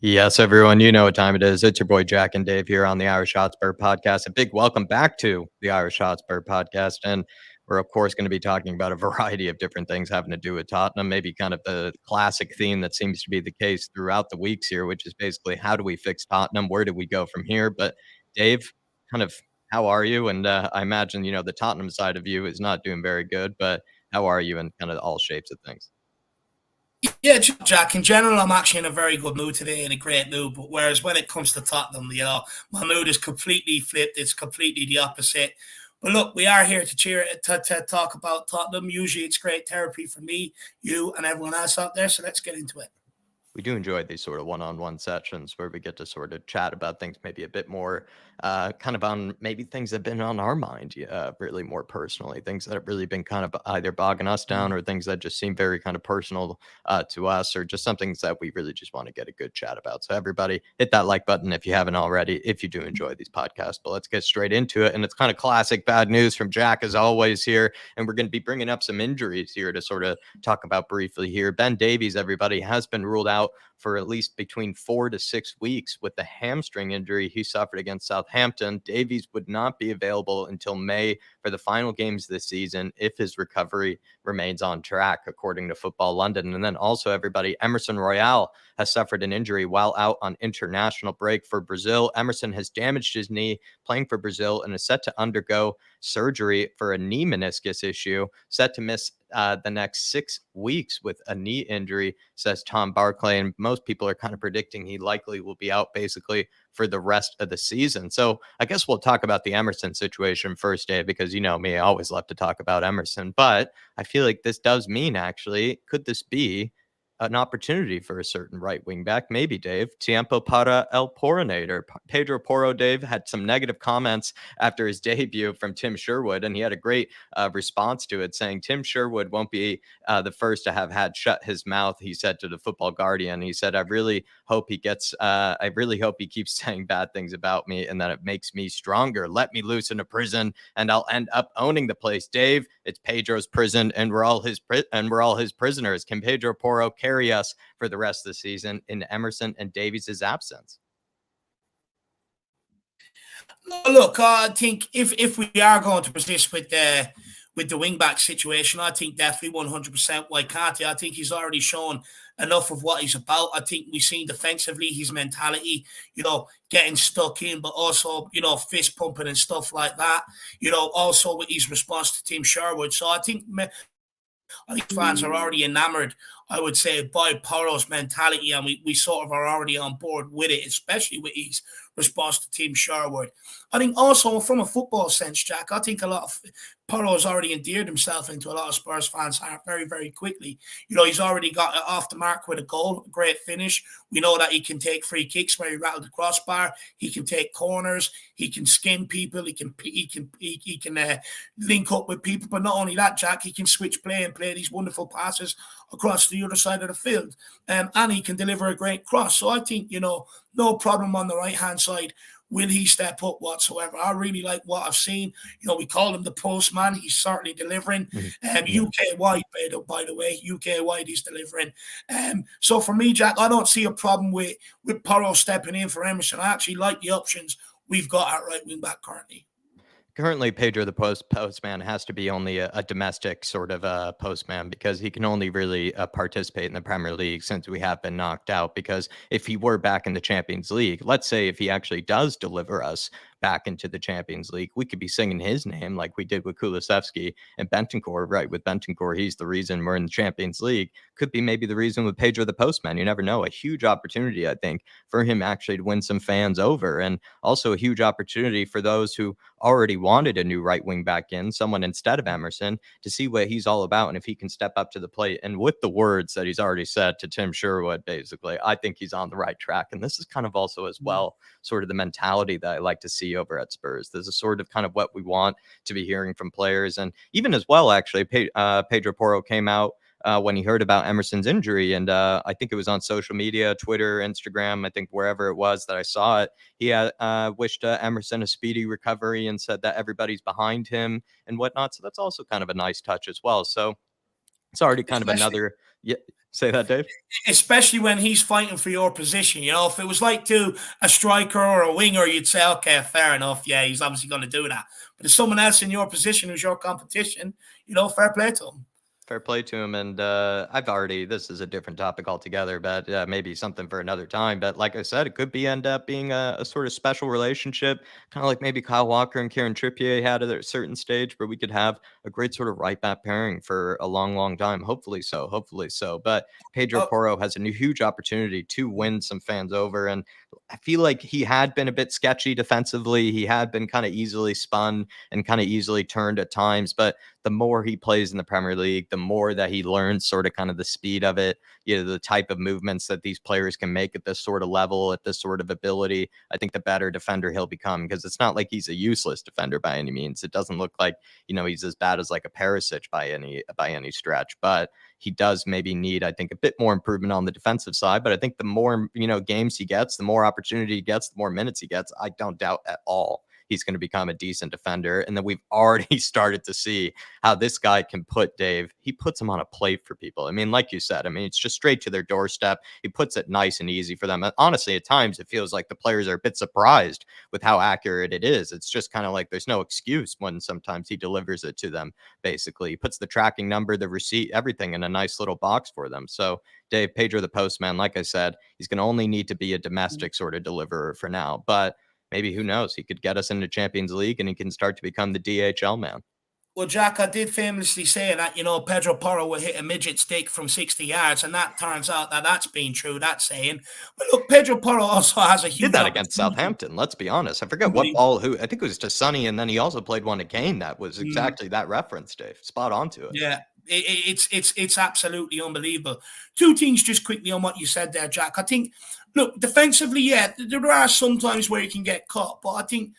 Yes, everyone, you know what time it is. It's your boy Jack and Dave here on the Irish Hotspur podcast. A big welcome back to the Irish Hotspur podcast. And we're, of course, going to be talking about a variety of different things having to do with Tottenham, maybe kind of the classic theme that seems to be the case throughout the weeks here, which is basically how do we fix Tottenham? Where do we go from here? But Dave, kind of how are you? And I imagine, the Tottenham side of you is not doing very good, but how are you in kind of all shapes of things? Yeah, Jack. In general, I'm actually in a very good mood today, in a great mood. But whereas when it comes to Tottenham, my mood is completely flipped. It's completely the opposite. But look, we are here to talk about Tottenham. Usually, it's great therapy for me, you, and everyone else out there. So let's get into it. We do enjoy these sort of one-on-one sessions where we get to sort of chat about things maybe a bit more kind of on maybe things that have been on our mind, really more personally, things that have really been kind of either bogging us down or things that just seem very kind of personal to us, or just some things that we really just want to get a good chat about. So everybody hit that like button if you haven't already, if you do enjoy these podcasts. But let's get straight into it. And it's kind of classic bad news from Jack as always here. And we're going to be bringing up some injuries here to sort of talk about briefly here. Ben Davies, everybody, has been ruled out for at least between 4 to 6 weeks with the hamstring injury he suffered against Southampton. Davies would not be available until May for the final games this season if his recovery remains on track, according to Football London. And then also, everybody, Emerson Royale has suffered an injury while out on international break for Brazil. Emerson has damaged his knee playing for Brazil and is set to undergo surgery for a knee meniscus issue, set to miss the next 6 weeks with a knee injury, says Tom Barclay. And most people are kind of predicting he likely will be out basically for the rest of the season. So I guess we'll talk about the Emerson situation first, Dave, because you know me, I always love to talk about Emerson. But I feel like this does mean, actually, could this be an opportunity for a certain right wing back? Maybe, Dave. Tiempo para el Poronator. Pedro Porro, Dave, had some negative comments after his debut from Tim Sherwood, and he had a great response to it, saying Tim Sherwood won't be the first to have had shut his mouth. He said to the Football Guardian, he said, I really hope he keeps saying bad things about me and that it makes me stronger. Let me loose in a prison and I'll end up owning the place. Dave, it's Pedro's prison and we're all his prisoners. Can Pedro Porro carry us for the rest of the season in Emerson and Davies' absence? Look, I think if we are going to persist with the wing back situation, I think definitely 100%. Why can't he? I think he's already shown enough of what he's about. I think we've seen defensively his mentality, getting stuck in, but also, fist pumping and stuff like that. Also with his response to Tim Sherwood. So I think fans are already enamored, I would say, by Porro's mentality, and we sort of are already on board with it, especially with his response to Team Sherwood. I think also from a football sense, Jack, I think a lot of Porro's already endeared himself into a lot of Spurs fans' heart very, very quickly. He's already got it off the mark with a goal, a great finish. We know that he can take free kicks where he rattled the crossbar. He can take corners. He can skin people. He can link up with people. But not only that, Jack, he can switch play and play these wonderful passes across the other side of the field. And he can deliver a great cross. So I think, no problem on the right-hand side. Will he step up whatsoever? I really like what I've seen. We call him the postman. He's certainly delivering. UK wide, by the way, UK wide he's delivering. So for me, Jack, I don't see a problem with Porro stepping in for Emerson. I actually like the options we've got at right wing back currently. Currently, Pedro the postman has to be only a domestic sort of postman, because he can only really participate in the Premier League since we have been knocked out. Because if he were back in the Champions League, let's say if he actually does deliver us back into the Champions League, we could be singing his name like we did with Kulusevski and Bentancur. Right, with Bentancur, he's the reason we're in the Champions League. Could be maybe the reason with Pedro the postman. You never know. A huge opportunity, I think, for him actually to win some fans over, and also a huge opportunity for those who already wanted a new right wing back in, someone instead of Emerson, to see what he's all about and if he can step up to the plate. And with the words that he's already said to Tim Sherwood, basically, I think he's on the right track. And this is kind of also as well sort of the mentality that I like to see over at Spurs. There's a sort of kind of what we want to be hearing from players. And even as well, actually, Pedro Porro came out when he heard about Emerson's injury. And I think it was on social media, Twitter, Instagram, I think wherever it was that I saw it. He wished Emerson a speedy recovery and said that everybody's behind him and whatnot. So that's also kind of a nice touch as well. So it's already kind of Especially another. Yeah. Say that, Dave. Especially when he's fighting for your position. You know, if it was like to a striker or a winger, you'd say, okay, fair enough. Yeah, he's obviously going to do that. But if someone else in your position who's your competition, fair play to him. Fair play to him. And this is a different topic altogether, but maybe something for another time. But like I said, it could end up being a sort of special relationship, kind of like maybe Kyle Walker and Kieran Trippier had at a certain stage, where we could have a great sort of right back pairing for a long, long time. Hopefully so. Hopefully so. But Pedro Oh, Porro has a new huge opportunity to win some fans over. And I feel like he had been a bit sketchy defensively. He had been kind of easily spun and kind of easily turned at times. But the more he plays in the Premier League, the more that he learns sort of kind of the speed of it, the type of movements that these players can make at this sort of level, at this sort of ability. I think the better defender he'll become, because it's not like he's a useless defender by any means. It doesn't look like, he's as bad as like a Perisic by any stretch, but he does maybe need, I think, a bit more improvement on the defensive side. But I think the more, games he gets, the more opportunity he gets, the more minutes he gets, I don't doubt at all he's going to become a decent defender. And then we've already started to see how this guy can he puts them on a plate for people. I mean, like you said, it's just straight to their doorstep. He puts it nice and easy for them. And honestly, at times it feels like the players are a bit surprised with how accurate it is. It's just kind of like there's no excuse when sometimes he delivers it to them. Basically, he puts the tracking number, the receipt, everything in a nice little box for them. So Dave, Pedro the postman, like I said, he's going to only need to be a domestic sort of deliverer for now. But maybe, who knows, he could get us into Champions League and he can start to become the DHL man. Well, Jack, I did famously say that, Pedro Porro will hit a midget stick from 60 yards, and that turns out that that's been true, that saying. But look, Pedro Porro also has a He did huge that against opportunity. Southampton, let's be honest. I forget what ball, I think it was to Sonny, and then he also played one at Kane that was exactly that reference, Dave. Spot on to it. Yeah, it's absolutely unbelievable. Two things just quickly on what you said there, Jack. I think, look, defensively, yeah, there are some times where he can get caught, but I think,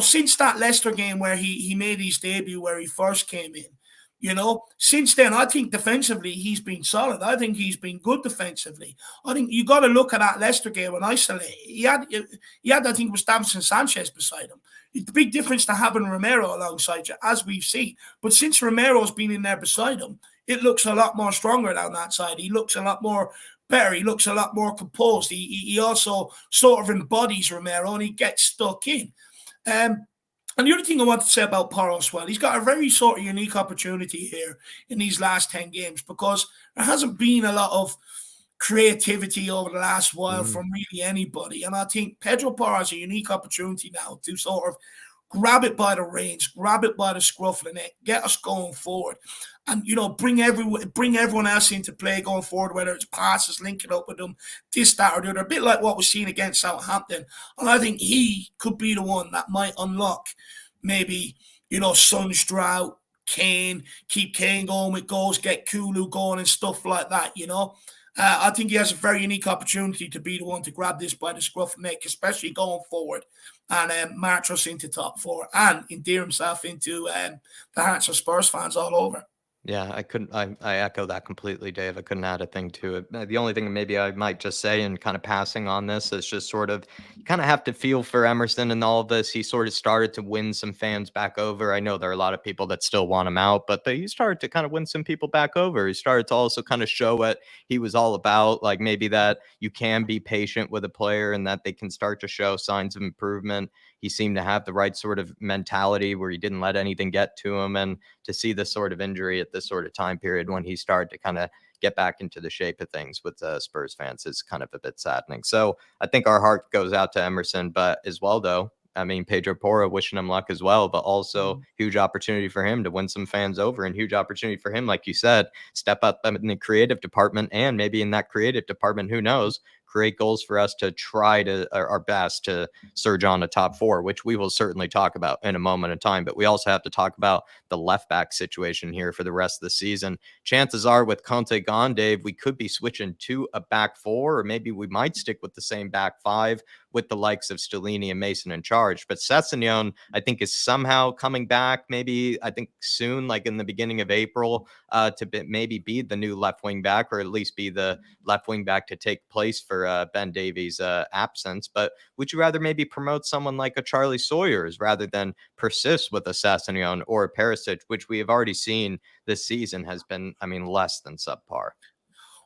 since that Leicester game where he made his debut, where he first came in, since then, I think defensively he's been solid. I think he's been good defensively. I think you got to look at that Leicester game and isolate. He had, I think it was Davinson Sanchez beside him. It's the big difference to having Romero alongside you, as we've seen. But since Romero's been in there beside him, it looks a lot more stronger down that side. He looks a lot more better. He looks a lot more composed. He also sort of embodies Romero and he gets stuck in. And the other thing I want to say about Porro as well, he's got a very sort of unique opportunity here in these last 10 games, because there hasn't been a lot of creativity over the last while from really anybody. And I think Pedro Porro has a unique opportunity now to sort of grab it by the reins, grab it by the scruff of the neck, get us going forward, and bring everyone else into play going forward, whether it's passes, linking up with them, this, that, or the other, a bit like what we're seeing against Southampton. And I think he could be the one that might unlock maybe, Sundstraut, Kane, keep Kane going with goals, get Kulu going and stuff like that, I think he has a very unique opportunity to be the one to grab this by the scruff of the neck, especially going forward, and march us into top four and endear himself into the hearts of Spurs fans all over. Yeah, I echo that completely, Dave. I couldn't add a thing to it. The only thing maybe I might just say, and kind of passing on this, is just sort of, you kind of have to feel for Emerson and all of this. He sort of started to win some fans back over. I know there are a lot of people that still want him out, but he started to kind of win some people back over. He started to also kind of show what he was all about, like maybe that you can be patient with a player and that they can start to show signs of improvement. He seemed to have the right sort of mentality where he didn't let anything get to him. And to see this sort of injury at this sort of time period when he started to kind of get back into the shape of things with Spurs fans is kind of a bit saddening. So I think our heart goes out to Emerson, but as well, though, Pedro Porro, wishing him luck as well, but also huge opportunity for him to win some fans over, and huge opportunity for him, like you said, step up in the creative department, and maybe in that creative department, who knows, create goals for us to try to our best to surge on to top four, which we will certainly talk about in a moment of time. But we also have to talk about the left back situation here for the rest of the season. Chances are, with Conte gone, Dave, we could be switching to a back four, or maybe we might stick with the same back five with the likes of Stellini and Mason in charge. But Sessegnon, I think, is somehow coming back, maybe, I think soon, like in the beginning of April, maybe be the new left wing back, or at least be the left wing back to take place for Ben Davies' absence. But would you rather maybe promote someone like a Charlie Sawyers rather than persist with a Sessegnon or a Perisic, which we have already seen this season has been, less than subpar?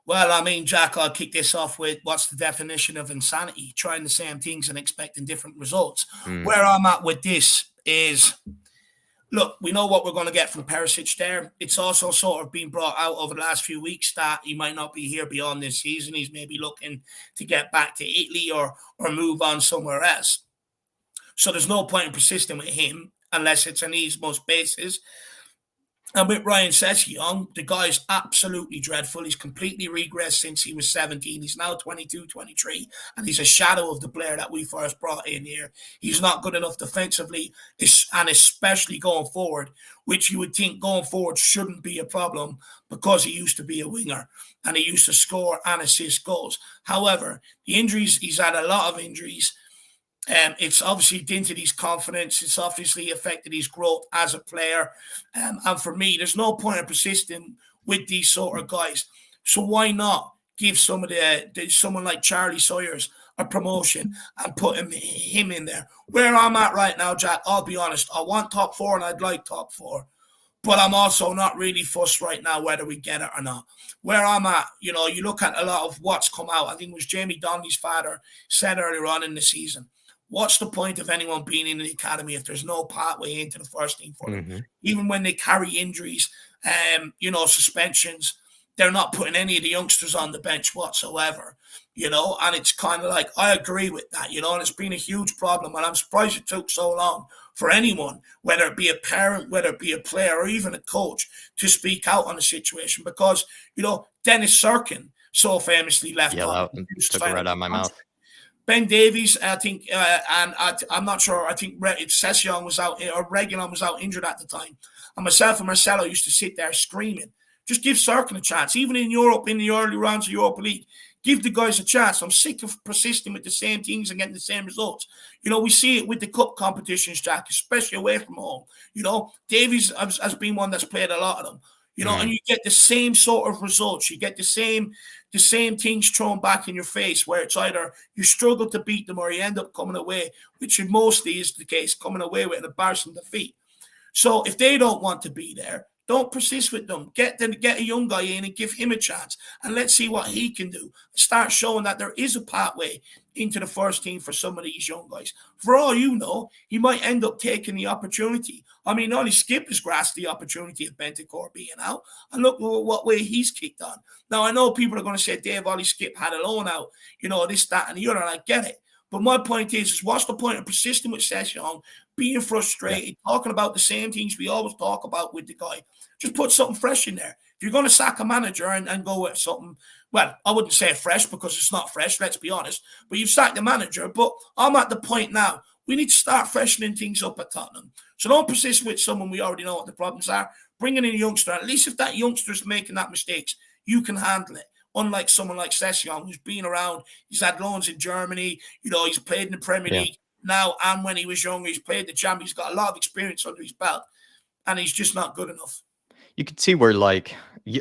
Well, I mean, Jack, I'll kick this off with what's the definition of insanity? Trying the same things and expecting different results. Mm, Where I'm at with this is, look, we know what we're going to get from Perisic there. It's also sort of been brought out over the last few weeks that he might not be here beyond this season. He's maybe looking to get back to Italy or move on somewhere else. So there's no point in persisting with him unless it's on these most bases. And with Ryan Sessegnon, the guy's absolutely dreadful. He's completely regressed since he was 17. He's now 22, 23, and he's a shadow of the player that we first brought in here. He's not good enough defensively, and especially going forward, which you would think going forward shouldn't be a problem because he used to be a winger and he used to score and assist goals. However, the injuries, he's had a lot of injuries. It's obviously dented his confidence. It's obviously affected his growth as a player. And for me, there's no point in persisting with these sort of guys. So why not give some of someone like Charlie Sawyers a promotion and put him in there? Where I'm at right now, Jack, I'll be honest. I want top four and I'd like top four. But I'm also not really fussed right now whether we get it or not. Where I'm at, you look at a lot of what's come out. I think it was Jamie Donnelly's father said earlier on in the season, what's the point of anyone being in the academy if there's no pathway into the first team for them? hmm Even when they carry injuries, suspensions, they're not putting any of the youngsters on the bench whatsoever, and it's kind of like, I agree with that, and it's been a huge problem. And I'm surprised it took so long for anyone, whether it be a parent, whether it be a player, or even a coach, to speak out on the situation because, Dennis Sirkin so famously left Yell on. out and took it right out of my mouth. Ben Davies, I think, and I'm not sure. I think Sessegnon was out, or Reguilon was out injured at the time. And myself and Marcelo used to sit there screaming, just give Sirkin a chance. Even in Europe, in the early rounds of Europa League, give the guys a chance. I'm sick of persisting with the same things and getting the same results. We see it with the cup competitions, Jack, especially away from home. Davies has been one that's played a lot of them. And you get the same sort of results. You get the same things thrown back in your face, where it's either you struggle to beat them or you end up coming away, which mostly is the case, coming away with an embarrassing defeat. So if they don't want to be there, don't persist with them. Get a young guy in and give him a chance, and let's see what he can do. Start showing that there is a pathway into the first team for some of these young guys. For all you know, he might end up taking the opportunity. I mean, only Skip has grasped the opportunity of Bentancur being out, and look what way he's kicked on. Now, I know people are going to say, Dave, Ollie Skip had a loan out, this, that, and the other, and I get it. But my point is what's the point of persisting with Sessegnon, being frustrated, talking about the same things we always talk about with the guy? Just put something fresh in there. If you're going to sack a manager and go with something, well, I wouldn't say fresh because it's not fresh, let's be honest, but you've sacked the manager. But I'm at the point now, we need to start freshening things up at Tottenham. So don't persist with someone we already know what the problems are. Bringing in a youngster, at least if that youngster is making that mistakes, you can handle it. Unlike someone like Sessegnon, who's been around, he's had loans in Germany, he's played in the Premier League now, and when he was younger, he's played the Champions. He's got a lot of experience under his belt, and he's just not good enough. You could see where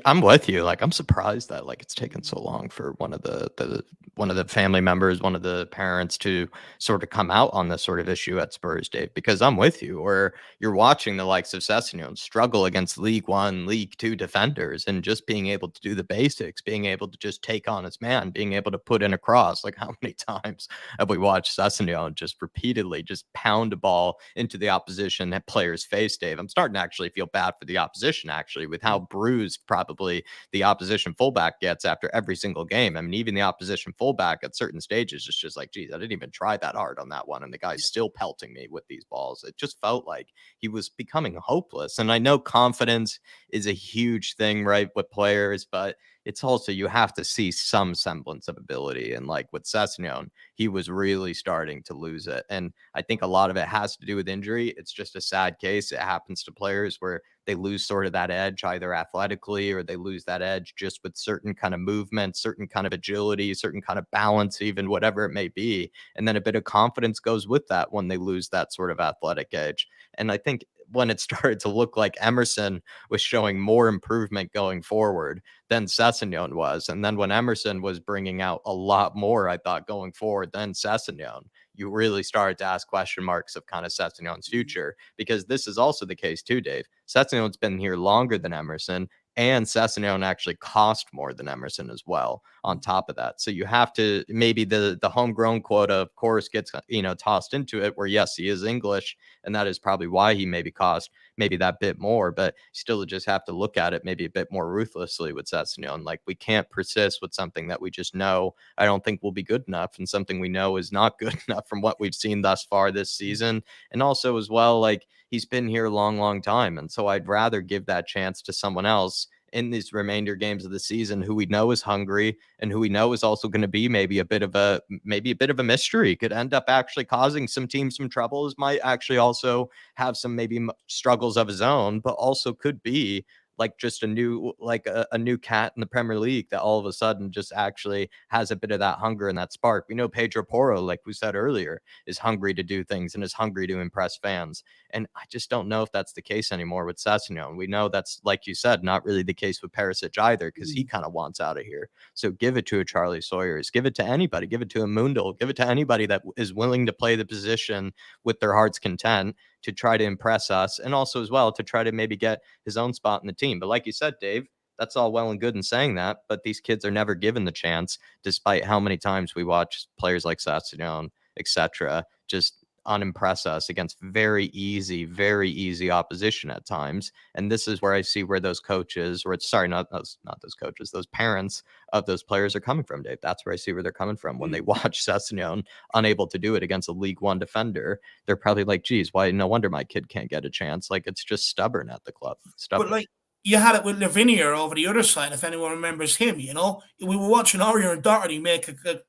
I'm with you. Like, I'm surprised that it's taken so long for one of the family members, one of the parents to sort of come out on this sort of issue at Spurs, Dave, because I'm with you. Or you're watching the likes of Sessegnon struggle against League One, League Two defenders, and just being able to do the basics, being able to just take on his man, being able to put in a cross. Like, how many times have we watched Sessegnon just repeatedly just pound a ball into the opposition player's face, Dave? I'm starting to actually feel bad for the opposition, actually, with how bruised probably the opposition fullback gets after every single game. I mean, even the opposition fullback at certain stages is just like, geez, I didn't even try that hard on that one, and the guy's still pelting me with these balls. It just felt like he was becoming hopeless. And I know confidence is a huge thing, right, with players, but it's also, you have to see some semblance of ability. And like with Sessegnon, he was really starting to lose it. And I think a lot of it has to do with injury. It's just a sad case. It happens to players where they lose sort of that edge, either athletically, or they lose that edge just with certain kind of movement, certain kind of agility, certain kind of balance, even whatever it may be. And then a bit of confidence goes with that when they lose that sort of athletic edge. And I think when it started to look like Emerson was showing more improvement going forward than Sessegnon was, and then when Emerson was bringing out a lot more, I thought, going forward than Sessegnon, you really started to ask question marks of kind of Sessegnon's future, because this is also the case too, Dave. Sessegnon's been here longer than Emerson. and Sessegnon actually cost more than Emerson as well on top of that. So you have to, maybe the homegrown quota, of course, gets, tossed into it, where yes, he is English, and that is probably why he maybe cost maybe that bit more, but still just have to look at it maybe a bit more ruthlessly with Sessegnon. Like, we can't persist with something that we just know I don't think will be good enough, and something we know is not good enough from what we've seen thus far this season. And also as well, like, he's been here a long time. And so I'd rather give that chance to someone else in these remainder games of the season who we know is hungry and who we know is also going to be maybe a bit of a mystery, could end up actually causing some teams some troubles, might actually also have some maybe struggles of his own, but also could be like just a new, like a new cat in the Premier League that all of a sudden just actually has a bit of that hunger and that spark. We know Pedro Porro, like we said earlier, is hungry to do things and is hungry to impress fans. And I just don't know if that's the case anymore with Sessegnon. We know that's, like you said, not really the case with Perisic either, because he kind of wants out of here. So give it to a Charlie Sawyers, give it to anybody, give it to a Mundel, give it to anybody that is willing to play the position with their heart's content to try to impress us, and also as well to try to maybe get his own spot in the team. But like you said, Dave, that's all well and good in saying that, but these kids are never given the chance, despite how many times we watch players like Sessegnon, etc., just unimpress us against very easy opposition at times. And this is where I see where those coaches, or sorry, not those coaches, those parents of those players are coming from, Dave. That's where I see where they're coming from when they watch Sessegnon unable to do it against a League One defender. They're probably like, geez, why? No wonder my kid can't get a chance. Like, it's just stubborn at the club. But Stubborn. like, you had it with Lavinia over the other side, if anyone remembers him, you know? We were watching Aurier and Doherty make a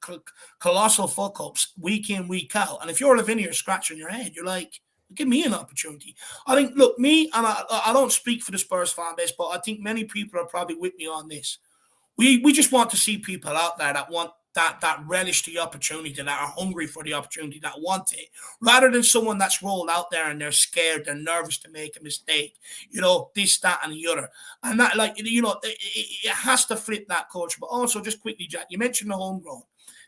colossal fuck ups week in, week out. And if you're Lavinia scratching your head, you're like, give me an opportunity. I think, look, me, and I don't speak for the Spurs fan base, but I think many people are probably with me on this. We just want to see people out there that want that relish the opportunity, that are hungry for the opportunity, that want it, rather than someone that's rolled out there and they're scared, they're nervous to make a mistake, this, that, and the other. And that, like, it has to flip that culture. But also, just quickly, Jack, you mentioned the homegrown.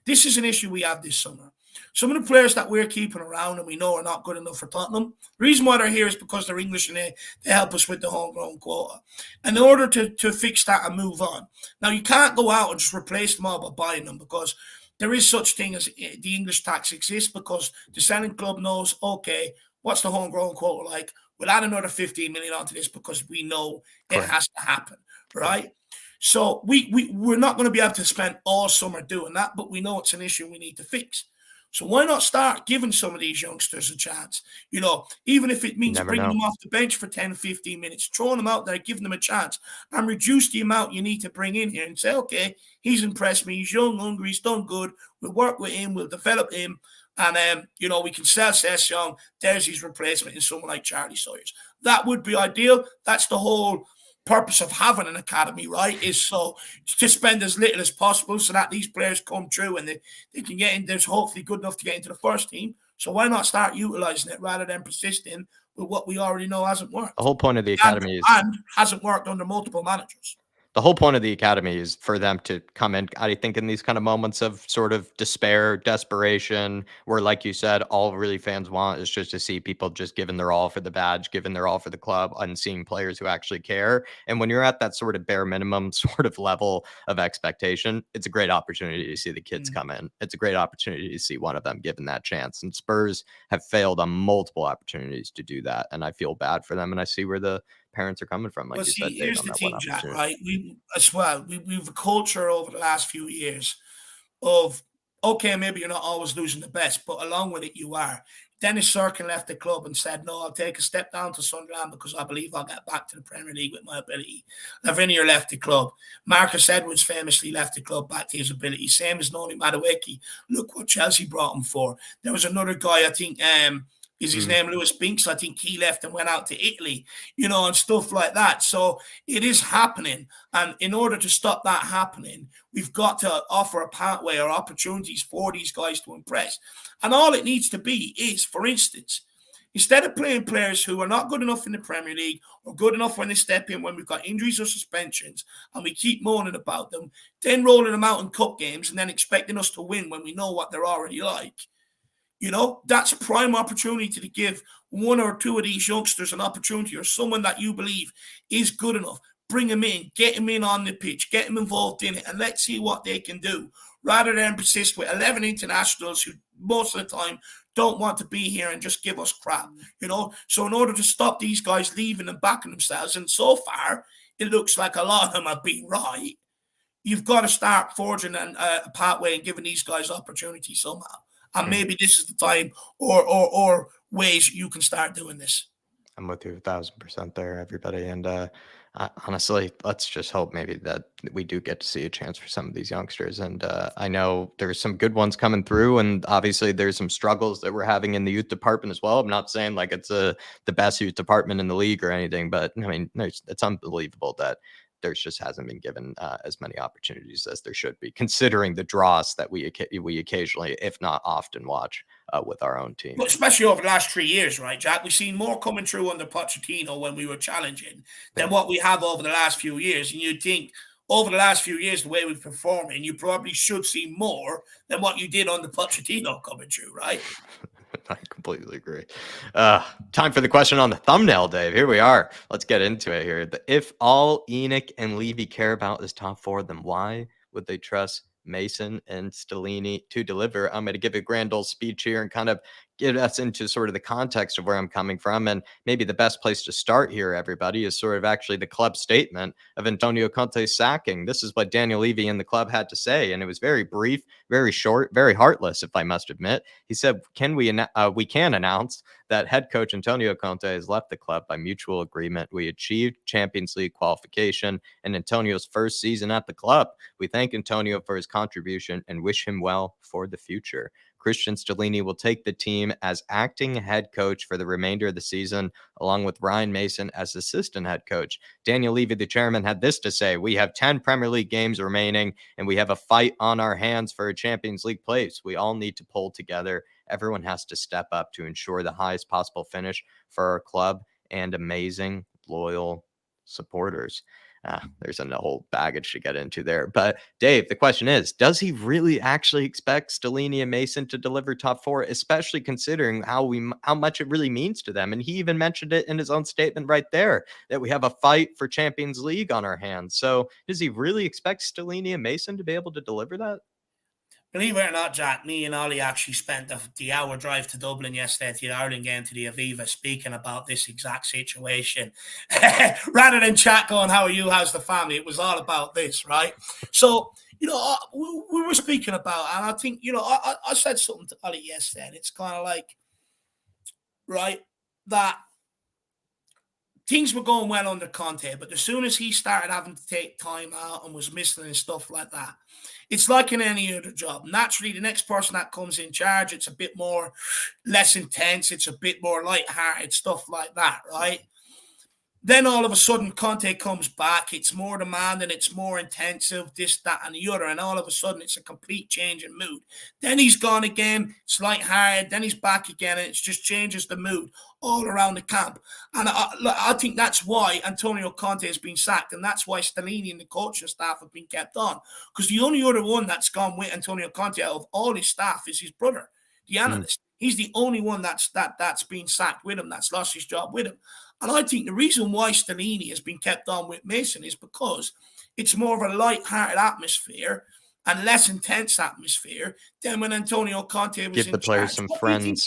This is an issue we have this summer. Some of the players that we're keeping around and we know are not good enough for Tottenham, the reason why they're here is because they're English and they help us with the homegrown quota. And in order to fix that and move on, now you can't go out and just replace them all by buying them, because there is such thing as the English tax exists, because the selling club knows, okay, what's the homegrown quota like? We'll add another 15 million onto this because we know it has to happen, right? So we're not going to be able to spend all summer doing that, but we know it's an issue we need to fix. So why not start giving some of these youngsters a chance? Even if it means bringing them off the bench for 10, 15 minutes, throwing them out there, giving them a chance, and reduce the amount you need to bring in here and say, okay, he's impressed me. He's young, hungry, he's done good. We'll work with him. We'll develop him. And, we can sell Sessegnon. There's his replacement in someone like Charlie Sawyers. That would be ideal. That's the whole purpose of having an academy, right, is so to spend as little as possible so that these players come through and they can get in. There's hopefully good enough to get into the first team. So why not start utilizing it rather than persisting with what we already know hasn't worked? The whole point of the academy and hasn't worked under multiple managers. The whole point of the academy is for them to come in, I think, in these kind of moments of sort of despair, desperation, where, like you said, all really fans want is just to see people just giving their all for the badge, giving their all for the club, and seeing players who actually care. And when you're at that sort of bare minimum sort of level of expectation, it's a great opportunity to see the kids come in. It's a great opportunity to see one of them given that chance. And Spurs have failed on multiple opportunities to do that. And I feel bad for them. And I see where the parents are coming from, like Well, you see, said, Dave, here's on the that one thing, Jack, opportunity. right? We've a culture over the last few years of, okay, maybe you're not always losing the best, but along with it, you are. Dennis Cirkin left the club and said, no, I'll take a step down to Sunderland because I believe I'll get back to the Premier League with my ability. Lavinia left the club. Marcus Edwards famously left the club back to his ability. Same as Noni Madueke. Look what Chelsea brought him for. There was another guy, I think, is his name Lewis Binks? I think he left and went out to Italy, and stuff like that. So it is happening. And in order to stop that happening, we've got to offer a pathway or opportunities for these guys to impress. And all it needs to be is, for instance, instead of playing players who are not good enough in the Premier League or good enough when they step in when we've got injuries or suspensions and we keep moaning about them, then rolling them out in cup games and then expecting us to win when we know what they're already like. That's prime opportunity to give one or two of these youngsters an opportunity, or someone that you believe is good enough. bring them in, get them in on the pitch, get them involved in it, and let's see what they can do, rather than persist with 11 internationals who most of the time don't want to be here and just give us crap, you know? So in order to stop these guys leaving and backing themselves, and so far, it looks like a lot of them have been right, you've got to start forging a pathway and giving these guys opportunity somehow. And maybe this is the time or ways you can start doing this. I'm with you 1,000% there, everybody. And honestly, let's just hope maybe that we do get to see a chance for some of these youngsters. And I know there's some good ones coming through, and obviously there's some struggles that we're having in the youth department as well. I'm not saying like it's the best youth department in the league or anything, but I mean, it's unbelievable that there's just hasn't been given as many opportunities as there should be, considering the draws that we occasionally, if not often, watch with our own team. But especially over the last 3 years, right, Jack? We've seen more coming through under Pochettino when we were challenging than what we have over the last few years. And you'd think over the last few years, the way we've performed, and you probably should see more than what you did on the Pochettino coming through, right? I completely agree. Time for the question on the thumbnail, Dave. Here we are. Let's get into it here. If all ENIC and Levy care about is top four, then why would they trust Mason and Stellini to deliver? I'm going to give a grand old speech here and kind of get us into sort of the context of where I'm coming from. And maybe the best place to start here, everybody, is sort of actually the club statement of Antonio Conte's sacking. This is what Daniel Levy and the club had to say. And it was very brief, very short, very heartless, if I must admit. He said, we can announce that head coach Antonio Conte has left the club by mutual agreement. We achieved Champions League qualification in Antonio's first season at the club. We thank Antonio for his contribution and wish him well for the future. Christian Stellini will take the team as acting head coach for the remainder of the season, along with Ryan Mason as assistant head coach. Daniel Levy, the chairman, had this to say: we have 10 Premier League games remaining, and we have a fight on our hands for a Champions League place. We all need to pull together. Everyone has to step up to ensure the highest possible finish for our club and amazing, loyal supporters. There's a whole baggage to get into there. But Dave, the question is, does he really actually expect Stellini and Mason to deliver top four, especially considering how much it really means to them? And he even mentioned it in his own statement right there, that we have a fight for Champions League on our hands. So does he really expect Stellini and Mason to be able to deliver that? Believe it or not, Jack, me and Ollie actually spent the hour drive to Dublin yesterday to the Ireland game, to the Aviva, speaking about this exact situation. Rather than chat going, how are you, how's the family? It was all about this, right? So, you know, we were speaking about, and I think, you know, I said something to Ollie yesterday, and it's kind of like, right, that things were going well under Conte, but as soon as he started having to take time out and was missing and stuff like that, it's like in any other job. Naturally, the next person that comes in charge, it's a bit more less intense. It's a bit more lighthearted, stuff like that, right? Then all of a sudden, Conte comes back. It's more demanding. It's more intensive, this, that, and the other. And all of a sudden, it's a complete change in mood. Then he's gone again. It's lighthearted. Then he's back again. And it just changes the mood all around the camp. And I think that's why Antonio Conte has been sacked. And that's why Stellini and the coaching staff have been kept on. Because the only other one that's gone with Antonio Conte out of all his staff is his brother, the analyst. He's the only one that's been sacked with him, that's lost his job with him. And I think the reason why Stellini has been kept on with Mason is because it's more of a light-hearted atmosphere and less intense atmosphere than when Antonio Conte was Give the players some friends.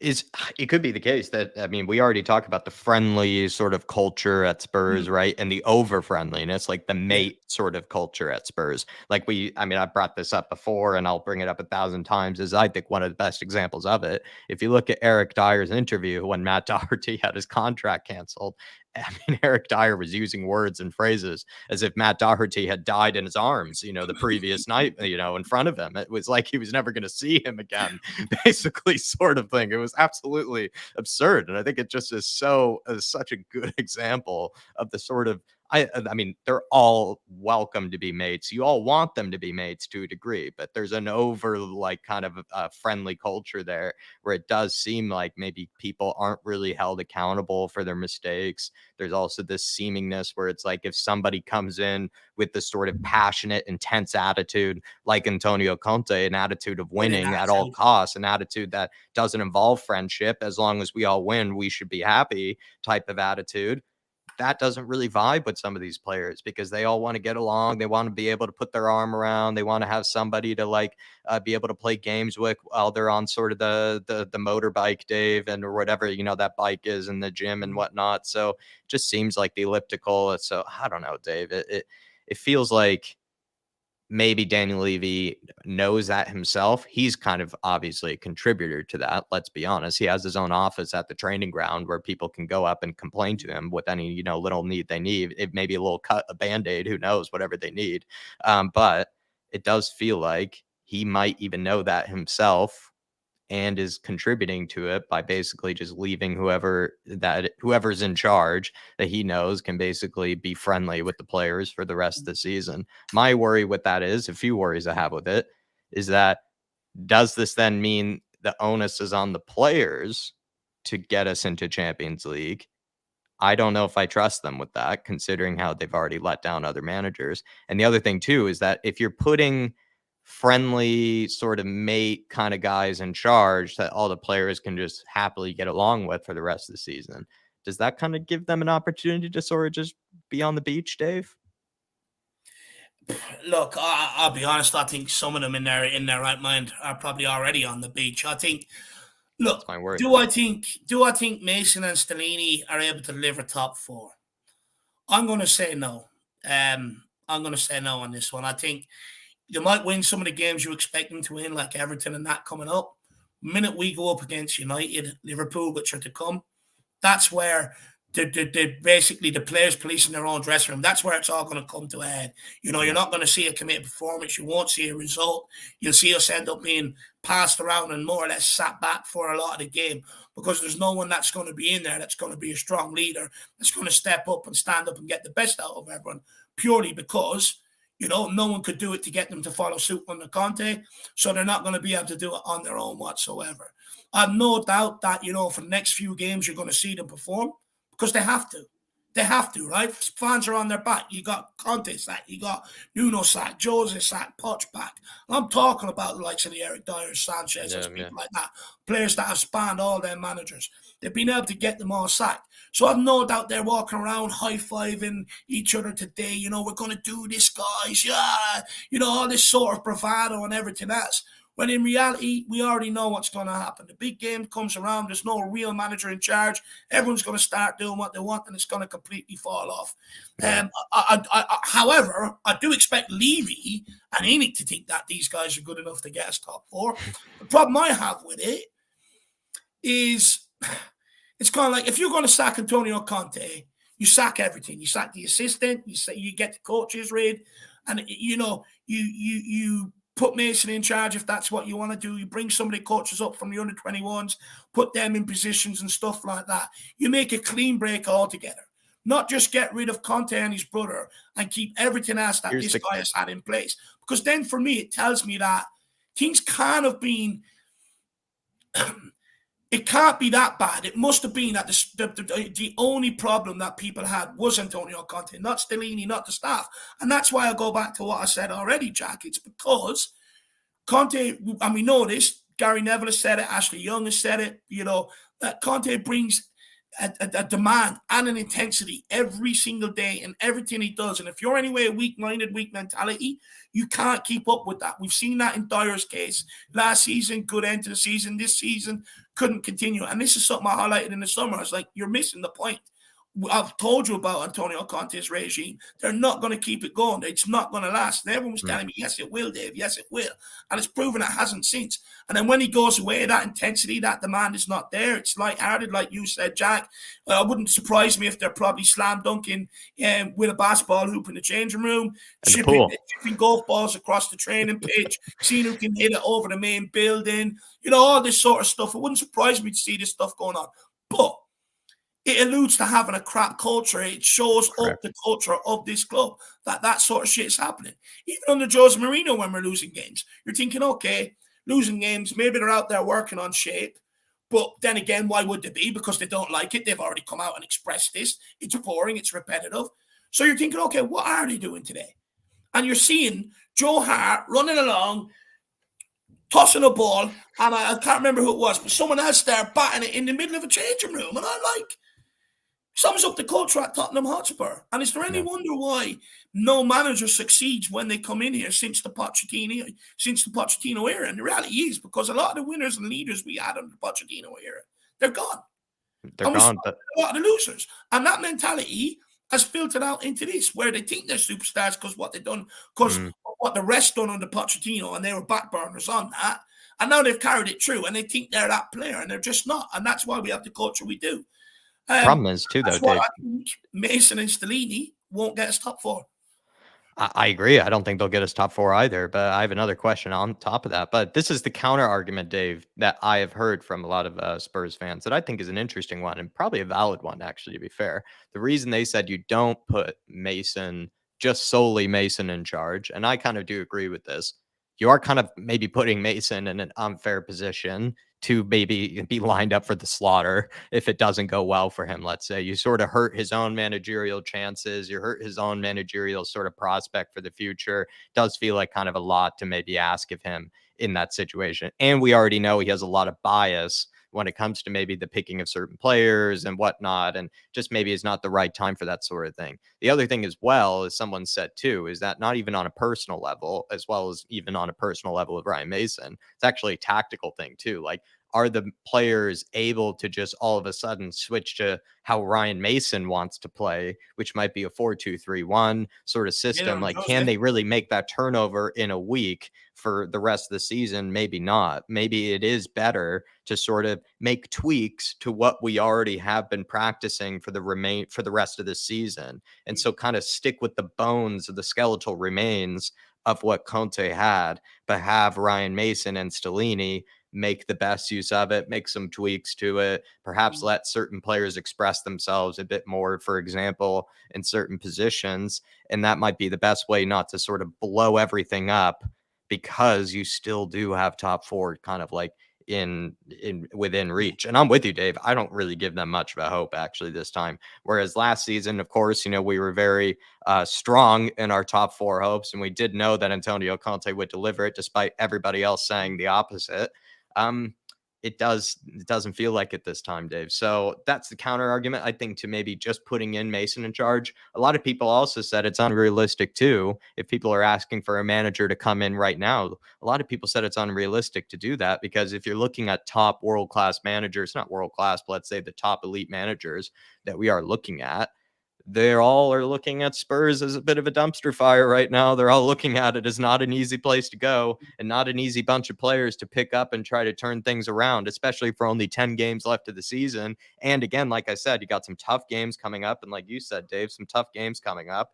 It could be the case that, I mean, we already talked about the friendly sort of culture at Spurs, right? And the over friendliness, like the mate sort of culture at Spurs. Like I brought this up before and I'll bring it up 1,000 times, is I think one of the best examples of it. If you look at Eric Dyer's interview when Matt Doherty had his contract canceled, I mean, Eric Dyer was using words and phrases as if Matt Doherty had died in his arms, you know, the previous night, you know, in front of him. It was like he was never going to see him again, basically, sort of thing. It was absolutely absurd. And I think it just is such a good example of the sort of, I mean, they're all welcome to be mates. You all want them to be mates to a degree, but there's an over like kind of a friendly culture there where it does seem like maybe people aren't really held accountable for their mistakes. There's also this seemingness where it's like if somebody comes in with this sort of passionate, intense attitude, like Antonio Conte, an attitude of winning at all costs, an attitude that doesn't involve friendship, as long as we all win, we should be happy type of attitude. that doesn't really vibe with some of these players because they all want to get along. They want to be able to put their arm around. They want to have somebody to like be able to play games with while they're on sort of the motorbike, Dave, and or whatever, you know, that bike is in the gym and whatnot. So it just seems like the elliptical. So I don't know, Dave. It feels like maybe Daniel Levy knows that himself. He's kind of obviously a contributor to that. Let's be honest. He has his own office at the training ground where people can go up and complain to him with any, you know, little need they need. It may be a little cut, a band-aid, who knows, whatever they need. But it does feel like he might even know that himself and is contributing to it by basically just leaving whoever's in charge that he knows can basically be friendly with the players for the rest of the season. My worry with that is, a few worries I have with it, is that does this then mean the onus is on the players to get us into Champions League? I don't know if I trust them with that, considering how they've already let down other managers. And the other thing too is that if you're putting friendly sort of mate kind of guys in charge that all the players can just happily get along with for the rest of the season, does that kind of give them an opportunity to sort of just be on the beach, Dave? Look, I'll be honest. I think some of them in their right mind are probably already on the beach. I think. That's Look, my worry. do I think Mason and Stellini are able to deliver top four? I'm going to say no. I'm going to say no on this one. I think they might win some of the games you expect them to win, like Everton and that coming up. The minute we go up against United, Liverpool, which are to come, that's where basically the players policing their own dressing room. That's where it's all going to come to a head. You know, you're not going to see a committed performance. You won't see a result. You'll see us end up being passed around and more or less sat back for a lot of the game because there's no one that's going to be in there that's going to be a strong leader, that's going to step up and stand up and get the best out of everyone, purely because, you know, no one could do it to get them to follow suit under Conte, so they're not going to be able to do it on their own whatsoever. I have no doubt that, you know, for the next few games, you're going to see them perform because they have to. They have to, right? Fans are on their back. You got Conte sack, you got Nuno sack, Jose sack, Poch back. I'm talking about the likes of the Eric Dyer, Sanchez, and people like that. Players that have spanned all their managers. They've been able to get them all sacked. So I've no doubt they're walking around high-fiving each other today. You know, we're going to do this, guys. Yeah. You know, all this sort of bravado and everything else. When in reality, we already know what's going to happen. The big game comes around. There's no real manager in charge. Everyone's going to start doing what they want, and it's going to completely fall off. However, I do expect Levy and ENIC to think that these guys are good enough to get us top four. The problem I have with it is it's kind of like if you're going to sack Antonio Conte, you sack everything. You sack the assistant. You get the coaches rid, and you know you put Mason in charge if that's what you want to do. You bring some of the coaches up from the under-21s, put them in positions and stuff like that. You make a clean break altogether. Not just get rid of Conte and his brother and keep everything else that this guy has had in place. Because then for me, it tells me that things kind of been... It can't be that bad. It must have been that the only problem that people had was Antonio Conte, not Stellini, not the staff. And that's why I go back to what I said already, Jack. It's because Conte, and we know this, Gary Neville has said it, Ashley Young has said it, you know, that Conte brings a demand and an intensity every single day in everything he does. And if you're anyway weak-minded, weak mentality, you can't keep up with that. We've seen that in Dyer's case. Last season, good end to the season. This season, couldn't continue. And this is something I highlighted in the summer. I was like, you're missing the point. I've told you about Antonio Conte's regime. They're not going to keep it going. It's not going to last. And everyone was telling me, yes, it will, Dave. Yes, it will. And it's proven it hasn't since. And then when he goes away, that intensity, that demand is not there. It's lighthearted, like you said, Jack. It wouldn't surprise me if they're probably slam dunking with a basketball hoop in the changing room, shipping golf balls across the training pitch, seeing who can hit it over the main building, you know, all this sort of stuff. It wouldn't surprise me to see this stuff going on. But it alludes to having a crap culture. It shows up the culture of this club that sort of shit is happening. Even under Jose Mourinho, when we're losing games, you're thinking, okay, losing games, maybe they're out there working on shape. But then again, why would they be? Because they don't like it. They've already come out and expressed this. It's boring. It's repetitive. So you're thinking, okay, what are they doing today? And you're seeing Joe Hart running along, tossing a ball, and I can't remember who it was, but someone else there batting it in the middle of a changing room. And I'm like, Sums up the culture at Tottenham Hotspur. And is there any Yeah. wonder why no manager succeeds when they come in here since the Pochettino era? And the reality is because a lot of the winners and leaders we had under the Pochettino era, they're gone. They're And we're gone, stuck but with a lot of the losers. And that mentality has filtered out into this, where they think they're superstars because what they've done, because mm, what the rest done under Pochettino, and they were backburners on that. And now they've carried it through, and they think they're that player, and they're just not. And that's why we have the culture we do. problem is too, though, That's why Dave. I think Mason and Stellini won't get us top four. I agree. I don't think they'll get us top four either. But I have another question on top of that. But this is the counter argument, Dave, that I have heard from a lot of Spurs fans that I think is an interesting one and probably a valid one, actually, to be fair. The reason they said you don't put Mason, just solely Mason, in charge, and I kind of do agree with this, you are kind of maybe putting Mason in an unfair position to maybe be lined up for the slaughter if it doesn't go well for him. Let's say you sort of hurt his own managerial chances, you hurt his own managerial sort of prospect for the future. Does feel like kind of a lot to maybe ask of him in that situation. And we already know he has a lot of bias when it comes to maybe the picking of certain players and whatnot, and just maybe it's not the right time for that sort of thing. The other thing as well, as someone said too, is that not even on a personal level, as well as even on a personal level of Ryan Mason, it's actually a tactical thing too. Like, are the players able to just all of a sudden switch to how Ryan Mason wants to play, which might be a 4-2-3-1 sort of system? Like, can they really make that turnover in a week for the rest of the season? Maybe not. Maybe it is better to sort of make tweaks to what we already have been practicing for the rest of the season. And so kind of stick with the bones of the skeletal remains of what Conte had, but have Ryan Mason and Stellini make the best use of it, make some tweaks to it, perhaps let certain players express themselves a bit more, for example, in certain positions. And that might be the best way not to sort of blow everything up, because you still do have top four kind of like in within reach. And I'm with you, Dave. I don't really give them much of a hope actually this time. Whereas last season, of course, we were very strong in our top four hopes, and we did know that Antonio Conte would deliver it despite everybody else saying the opposite. Um, it doesn't feel like it this time, Dave. So that's the counter argument, I think, to maybe just putting in Mason in charge. A lot of people also said it's unrealistic too. If people are asking for a manager to come in right now, a lot of people said it's unrealistic to do that, because if you're looking at top world class managers, not world class, but let's say the top elite managers that we are looking at, they all are looking at Spurs as a bit of a dumpster fire right now. They're all looking at it as not an easy place to go and not an easy bunch of players to pick up and try to turn things around, especially for only 10 games left of the season. And again, like I said, you got some tough games coming up. And like you said, Dave, some tough games coming up.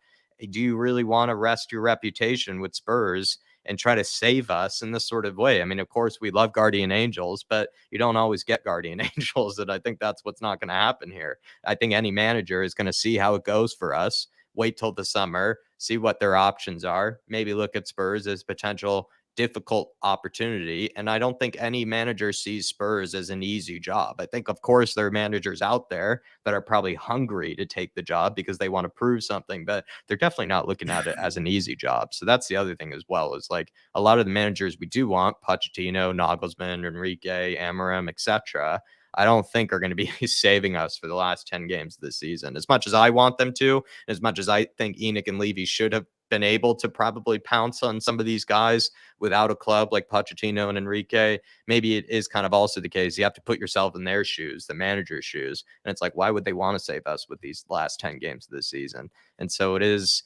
Do you really want to rest your reputation with Spurs and try to save us in this sort of way? I mean, of course, we love guardian angels, but you don't always get guardian angels. And I think that's what's not going to happen here. I think any manager is going to see how it goes for us, wait till the summer, see what their options are, maybe look at Spurs as potential difficult opportunity. And I don't think any manager sees Spurs as an easy job. I think, of course, there are managers out there that are probably hungry to take the job because they want to prove something, but they're definitely not looking at it as an easy job. So that's the other thing as well, is like a lot of the managers we do want, Pochettino, Nagelsmann, Enrique, Amorim, etc., I don't think are going to be saving us for the last 10 games of the season. As much as I want them to, as much as I think ENIC and Levy should have been able to probably pounce on some of these guys without a club like Pochettino and Enrique, maybe it is kind of also the case. You have to put yourself in their shoes, the manager's shoes. And it's like, why would they want to save us with these last 10 games of the season? And so it is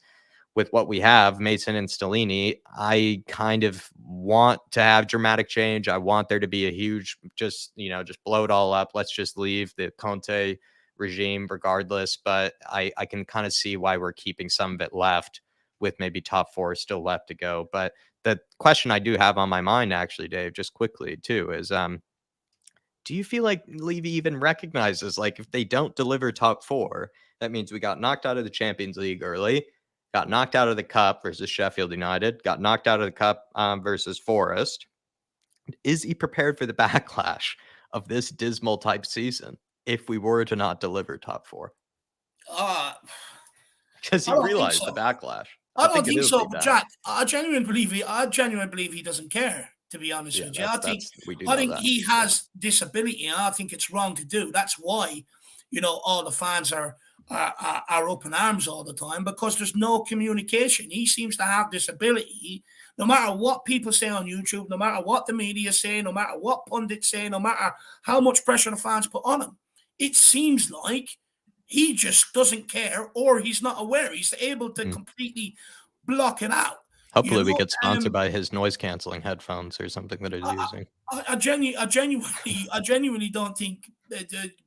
with what we have, Mason and Stellini. I kind of want to have dramatic change. I want there to be a huge, just blow it all up. Let's just leave the Conte regime regardless. But I can kind of see why we're keeping some of it left, with maybe top four still left to go. But the question I do have on my mind, actually, Dave, just quickly too, is do you feel like Levy even recognizes, like, if they don't deliver top four, that means we got knocked out of the Champions League early, got knocked out of the Cup versus Sheffield United, got knocked out of the Cup versus Forest. Is he prepared for the backlash of this dismal type season if we were to not deliver top four? Uh, Because I he don't think realized the so. backlash. I I don't think it think would so, be but bad. Jack, I genuinely believe he doesn't care. To be honest Yeah, with you, that's we do I know think he that. has disability, and I think it's wrong to do. That's why, all the fans are are up in arms all the time because there's no communication. He seems to have this ability, no matter what people say on YouTube, no matter what the media say, no matter what pundits say, no matter how much pressure the fans put on him, it seems like he just doesn't care, or he's not aware. He's able to Mm. completely block it out. You Hopefully we know, get sponsored by his noise canceling headphones or something that he's I, using. I genuinely don't think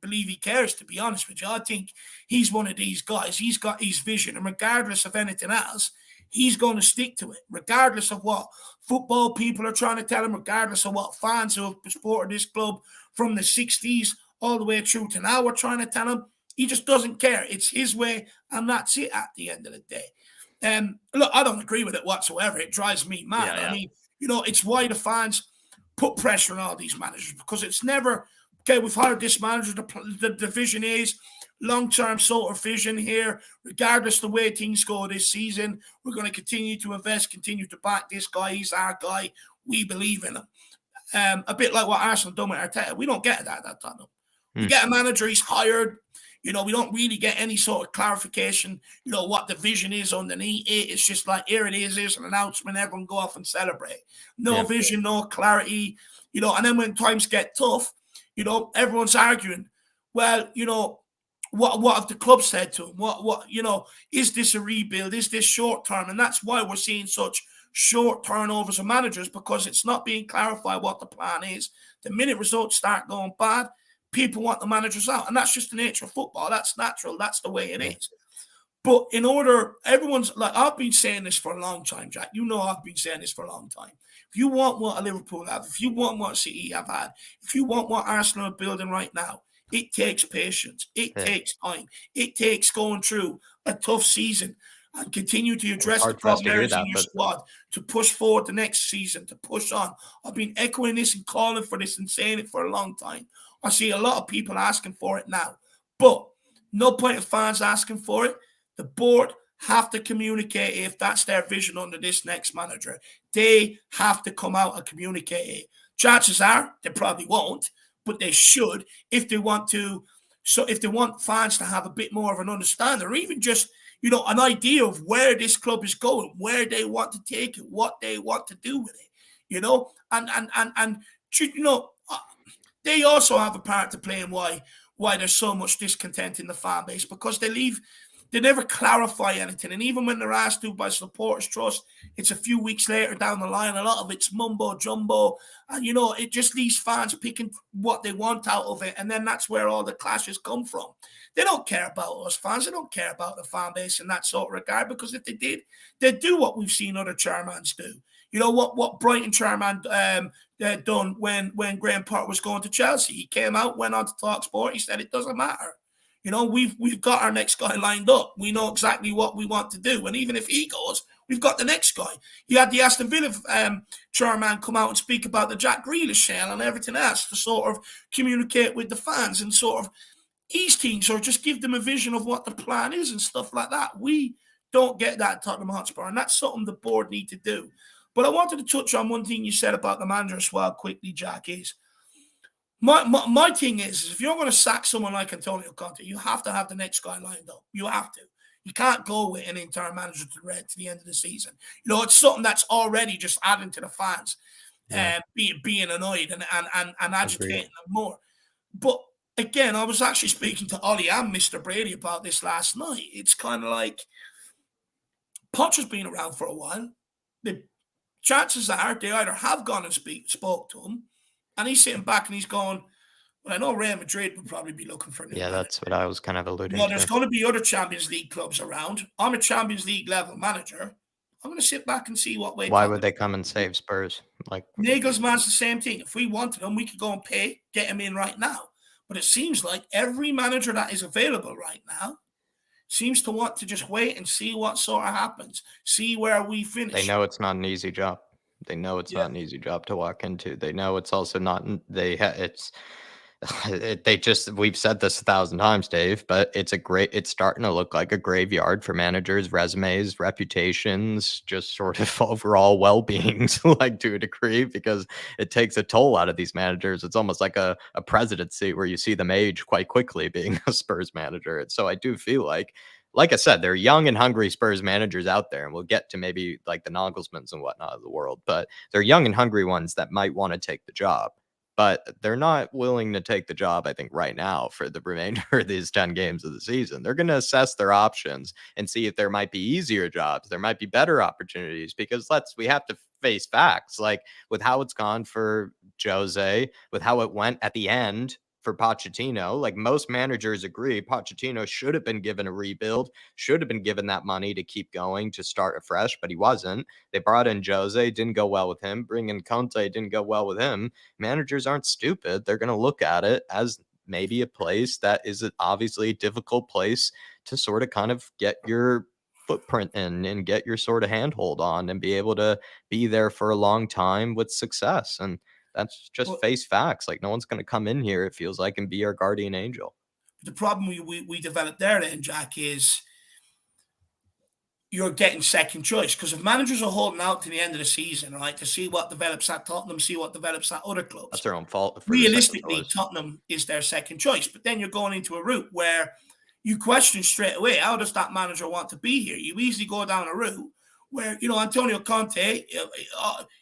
believe he cares. To be honest with you, I think he's one of these guys. He's got his vision, and regardless of anything else, he's going to stick to it, regardless of what football people are trying to tell him, regardless of what fans who have supported this club from the '60s all the way through to now are trying to tell him. He just doesn't care. It's his way, and that's it. At the end of the day, look, I don't agree with it whatsoever. It drives me mad. Yeah, I yeah. mean, it's why the fans put pressure on all these managers, because it's never okay. We've hired this manager. The vision is long-term sort of vision here. Regardless of the way things go this season, we're going to continue to invest, continue to back this guy. He's our guy. We believe in him. A bit like what Arsenal done with Arteta. We don't get that at Tottenham. We get a manager. He's hired. We don't really get any sort of clarification, what the vision is underneath it. It's just like, here it is, here's an announcement, everyone go off and celebrate. No vision, no clarity, and then when times get tough, everyone's arguing. Well, what have the club said to him? What, is this a rebuild? Is this short term? And that's why we're seeing such short turnovers of managers, because it's not being clarified what the plan is. The minute results start going bad, people want the managers out, and that's just the nature of football. That's natural. That's the way it is. But everyone's like, I've been saying this for a long time, Jack. I've been saying this for a long time. If you want what Liverpool have, if you want what City have had, if you want what Arsenal are building right now, it takes patience. It takes time. It takes going through a tough season and continue to address the problem areas in your squad to push forward the next season, to push on. I've been echoing this and calling for this and saying it for a long time. I see a lot of people asking for it now, but no point of fans asking for it. The board have to communicate if that's their vision under this next manager. They have to come out and communicate it. Chances are they probably won't, but they should if they want to. So if they want fans to have a bit more of an understanding, or even just an idea of where this club is going, where they want to take it, what they want to do with it, and they also have a part to play in why there's so much discontent in the fan base, because they never clarify anything. And even when they're asked to by supporters trust, it's a few weeks later down the line. A lot of it's mumbo jumbo. And, it just leaves fans picking what they want out of it. And then that's where all the clashes come from. They don't care about us fans. They don't care about the fan base in that sort of regard, because if they did, they'd do what we've seen other chairmans do. What Brighton chairman done when Graham Potter was going to Chelsea. He came out, went on to TalkSport. He said it doesn't matter. We've got our next guy lined up. We know exactly what we want to do. And even if he goes, we've got the next guy. You had the Aston Villa chairman come out and speak about the Jack Grealish sale and everything else to sort of communicate with the fans and sort of ease teams, or just give them a vision of what the plan is and stuff like that. We don't get that at Tottenham Hotspur, and that's something the board need to do. But I wanted to touch on one thing you said about the manager as well quickly, Jack, is my thing is if you're going to sack someone like Antonio Conte, you have to have the next guy lined up. You have to. You can't go with an interim manager to the end of the season. It's something that's already just adding to the fans, being annoyed and agitating them more. But again, I was actually speaking to Ollie and Mr. Brady about this last night. It's kind of like Potter's been around for a while. The chances are they either have gone and spoke to him, and he's sitting back and he's going, well, I know Real Madrid would probably be looking for a new manager. That's what I was kind of alluding to. There's going to be other Champions League clubs around. I'm a Champions League level manager. I'm going to sit back and see what way. Why would they come and save Spurs? Like Nagelsmann's the same thing. If we wanted him, we could go and get him in right now. But it seems like every manager that is available right now seems to want to just wait and see what sort of happens, see where we finish. They know it's not an easy job. They know it's not an easy job to walk into. They know it's also not. We've said this 1,000 times, Dave, but it's starting to look like a graveyard for managers, resumes, reputations, just sort of overall well-beings, like, to a degree, because it takes a toll out of these managers. It's almost like a presidency where you see them age quite quickly being a Spurs manager. And so I do feel like I said, there are young and hungry Spurs managers out there, and we'll get to maybe like the Nagelsmanns and whatnot of the world, but they're young and hungry ones that might want to take the job, but they're not willing to take the job, I think, right now for the remainder of these 10 games of the season. They're going to assess their options and see if there might be easier jobs, there might be better opportunities, because we have to face facts. Like, with how it's gone for Jose, with how it went at the end for Pochettino, like, most managers agree Pochettino should have been given a rebuild, should have been given that money to keep going, to start afresh, but he wasn't. They brought in Jose, didn't go well with him. Bring in Conte, didn't go well with him. Managers aren't stupid. They're going to look at it as maybe a place that is obviously a difficult place to sort of kind of get your footprint in and get your sort of handhold on and be able to be there for a long time with success. And that's just But face facts. Like, no one's going to come in here, it feels like, and be our guardian angel. the problem we developed there then, Jack, is you're getting second choice, because if managers are holding out to the end of the season, right, to see what develops at Tottenham, see what develops at other That's clubs, their own fault for the second realistically, choice. Tottenham is their second choice. But then you're going into a route where you question straight away, how does that manager want to be here? You easily go down a route where, Antonio Conte,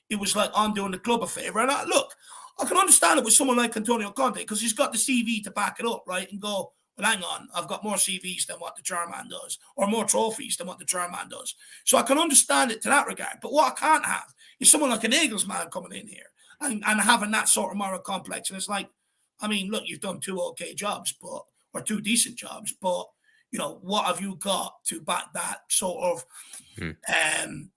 it was like I'm doing the club a favor. And look, I can understand it with someone like Antonio Conte, because he's got the CV to back it up, right? And go, well, hang on, I've got more CVs than what the chairman does, or more trophies than what the chairman does. So I can understand it to that regard. But what I can't have is someone like an Nagelsmann coming in here and having that sort of moral complex. And it's like, I mean, look, you've done two okay jobs, or two decent jobs, but what have you got to back that sort of Hmm.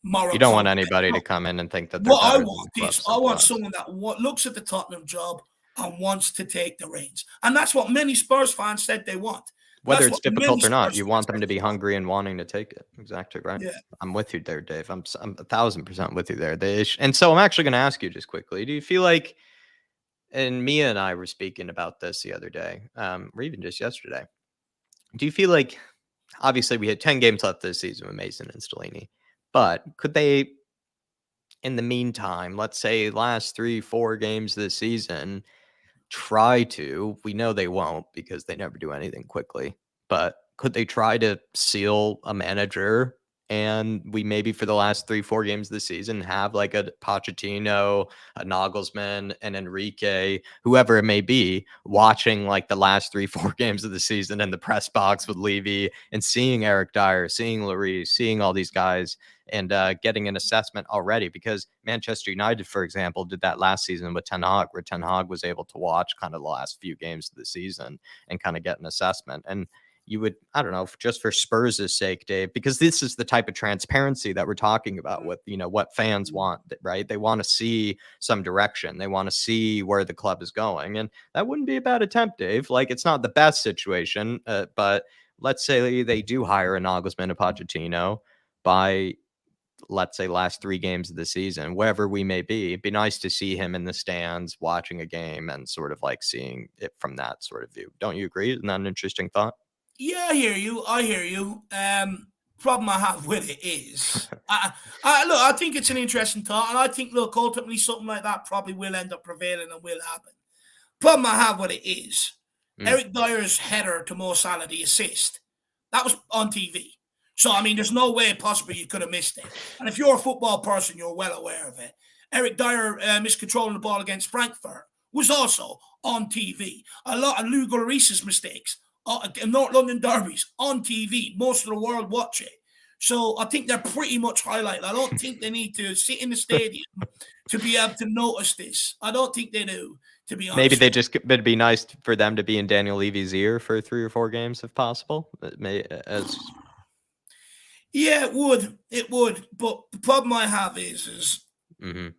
moral You don't want complex? anybody to come in and think that they're What I better than want the is, clubs I want themselves. someone that looks at the Tottenham job and wants to take the reins. And that's what many Spurs fans said they want. Whether That's it's what many difficult or not, Spurs you fans want them said to they be want. hungry and wanting to take it. Exactly right. Yeah. I'm with you there, Dave. I'm 1,000% with you there. And so I'm actually going to ask you just quickly. Do you feel like, and Mia and I were speaking about this the other day, or even just yesterday. Do you feel like, obviously we had 10 games left this season with Mason and Stellini, but could they, in the meantime, let's say last 3, 4 games this season, try to, we know they won't because they never do anything quickly, but could they try to seal a manager, and we maybe for the last 3, 4 games of the season have like a Pochettino, a Nagelsmann, an Enrique, whoever it may be, watching like the last 3, 4 games of the season in the press box with Levy and seeing Eric Dyer, seeing Lloris, seeing all these guys, and getting an assessment already, because Manchester United, for example, did that last season with Ten Hag, where Ten Hag was able to watch kind of the last few games of the season and kind of get an assessment. And you would, I don't know, just for Spurs' sake, Dave, because this is the type of transparency that we're talking about with, what fans want, right? They want to see some direction. They want to see where the club is going. And that wouldn't be a bad attempt, Dave. Like, it's not the best situation, but let's say they do hire a Nagelsmann, a Pochettino by, let's say, last 3 games of the season, wherever we may be. It'd be nice to see him in the stands watching a game and sort of like seeing it from that sort of view. Don't you agree? Isn't that an interesting thought? Yeah, I hear you. I hear you. Problem I have with it is, look, I think it's an interesting thought, and I think, look, ultimately something like that probably will end up prevailing and will happen. Problem I have with it is, Mm, Eric Dyer's header to Mo Salah, the assist, that was on TV. So, I mean, there's no way possible you could have missed it. And if you're a football person, you're well aware of it. Eric Dyer miscontrolling the ball against Frankfurt was also on TV. A lot of Lou Lloris's mistakes, North London derbies, on TV. Most of the world watch it. So I think they're pretty much highlighted. I don't think they need to sit in the stadium to be able to notice this. I don't think they do, to be Maybe honest they with just, it'd be nice for them to be in Daniel Levy's ear for 3 or 4 games if possible. It may, as you. Yeah, it would. It would. But the problem I have is mhm,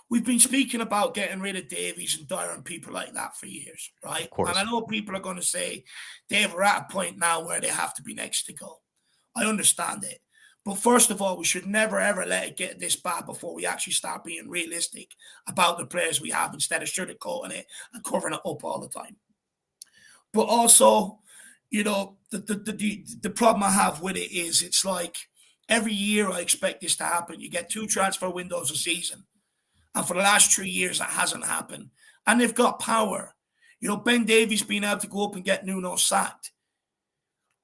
we've been speaking about getting rid of Davies and Dyer and people like that for years, of right? And I course. know people are going to say, Dave, we're at a point now where they have to be next to go. I understand it. But first of all, we should never, ever let it get this bad before we actually start being realistic about the players we have instead of sugarcoating it and covering it up all the time. But also, the problem I have with it is it's like every year I expect this to happen. You get 2 transfer windows a season. And for the last 3 years, that hasn't happened. And they've got power. Ben Davies being able to go up and get Nuno sacked.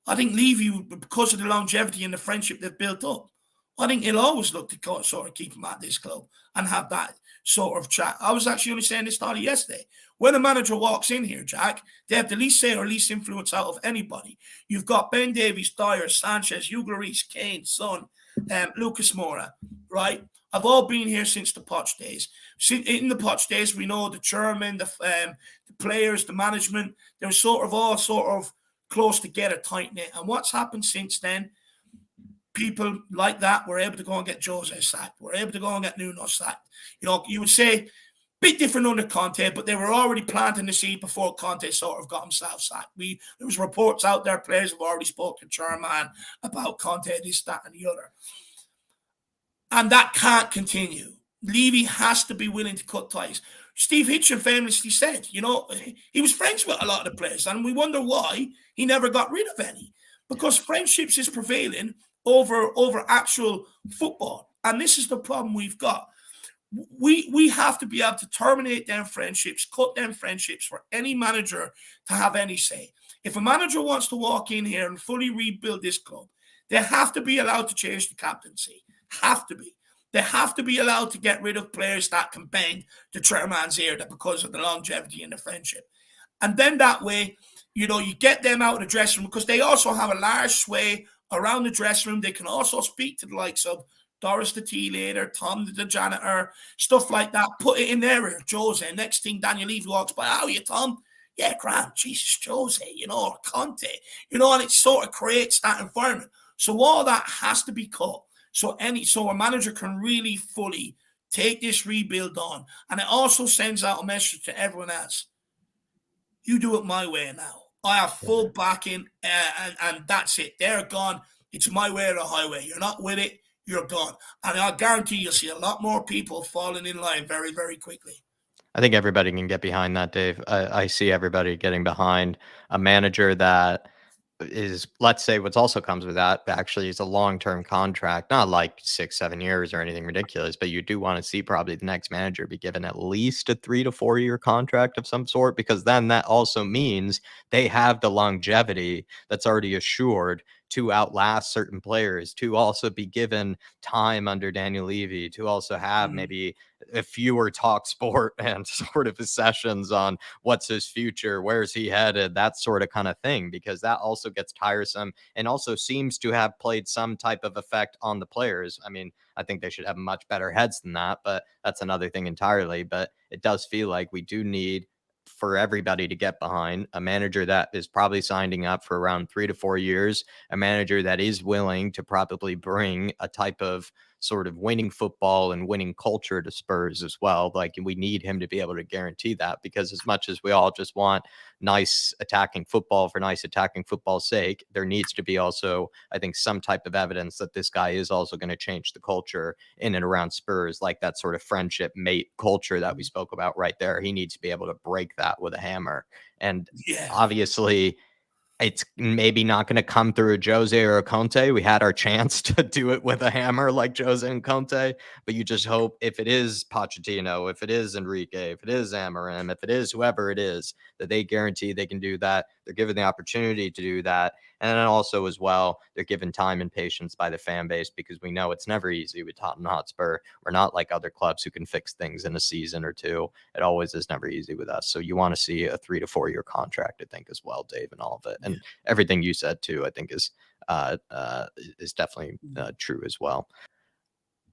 I think Levy, because of the longevity and the friendship they've built up, I think he'll always look to sort of keep him at this club and have that sort of chat. I was actually only saying this started yesterday. When a manager walks in here, Jack, they have the least say or least influence out of anybody. You've got Ben Davies, Dyer, Sanchez, Hugo Lloris, Kane, Son, Lucas Moura, right? I've all been here since the Poch days. In the Poch days, we know the chairman, the players, the management, they're all sort of close together, tight-knit. And what's happened since then? People like that were able to go and get Jose sacked. We're able to go and get Nuno sacked. You would say bit different under Conte, but they were already planting the seed before Conte sort of got himself sacked. There was reports out there, players have already spoken to chairman about Conte, this, that, and the other. And that can't continue. Levy has to be willing to cut ties. Steve Hitchen famously said, he was friends with a lot of the players, and we wonder why he never got rid of any. Because friendships is prevailing over actual football. And this is the problem we've got. We have to be able to terminate them friendships, cut them friendships for any manager to have any say. If a manager wants to walk in here and fully rebuild this club, they have to be allowed to change the captaincy. Have to be. They have to be allowed to get rid of players that can bend the chairman's ear because of the longevity and the friendship. And then that way, you get them out of the dressing room because they also have a large sway around the dressing room. They can also speak to the likes of Doris the tea later, Tom the janitor, stuff like that. Put it in there, Jose. Next thing, Daniel Levy walks by. How are you, Tom? Yeah, grand. Jesus, Jose, or Conte. And it sort of creates that environment. So all that has to be cut. So a manager can really fully take this rebuild on. And it also sends out a message to everyone else. You do it my way now. I have full backing, and that's it. They're gone. It's my way or the highway. You're not with it, you're gone. And I guarantee you'll see a lot more people falling in line very, very quickly. I think everybody can get behind that, Dave. I see everybody getting behind a manager that is, let's say, what's also comes with that actually is a long-term contract, not like 6-7 years or anything ridiculous, but you do want to see probably the next manager be given at least a 3 to 4 year contract of some sort, because then that also means they have the longevity that's already assured to outlast certain players, to also be given time under Daniel Levy, to also have maybe a fewer talk sport and sort of sessions on what's his future, where's he headed, that sort of kind of thing, because that also gets tiresome and also seems to have played some type of effect on the players. I mean, I think they should have much better heads than that, but that's another thing entirely. But it does feel like we do need, for everybody to get behind, a manager that is probably signing up for around 3 to 4 years, a manager that is willing to probably bring a type of sort of winning football and winning culture to Spurs as well. Like, we need him to be able to guarantee that, because as much as we all just want nice attacking football for nice attacking football's sake, there needs to be also, I think, some type of evidence that this guy is also going to change the culture in and around Spurs, like that sort of friendship mate culture that we spoke about right there. He needs to be able to break that with a hammer. And obviously, it's maybe not going to come through a Jose or a Conte. We had our chance to do it with a hammer like Jose and Conte, but you just hope, if it is Pochettino, if it is Enrique, if it is Amorim, if it is whoever it is, that they guarantee they can do that. They're given the opportunity to do that. And then also as well, they're given time and patience by the fan base, because we know it's never easy with Tottenham Hotspur. We're not like other clubs who can fix things in a season or two. It always is never easy with us. So you want to see a 3 to 4 year contract, I think, as well, Dave, and all of it. And everything you said too, I think is definitely true as well.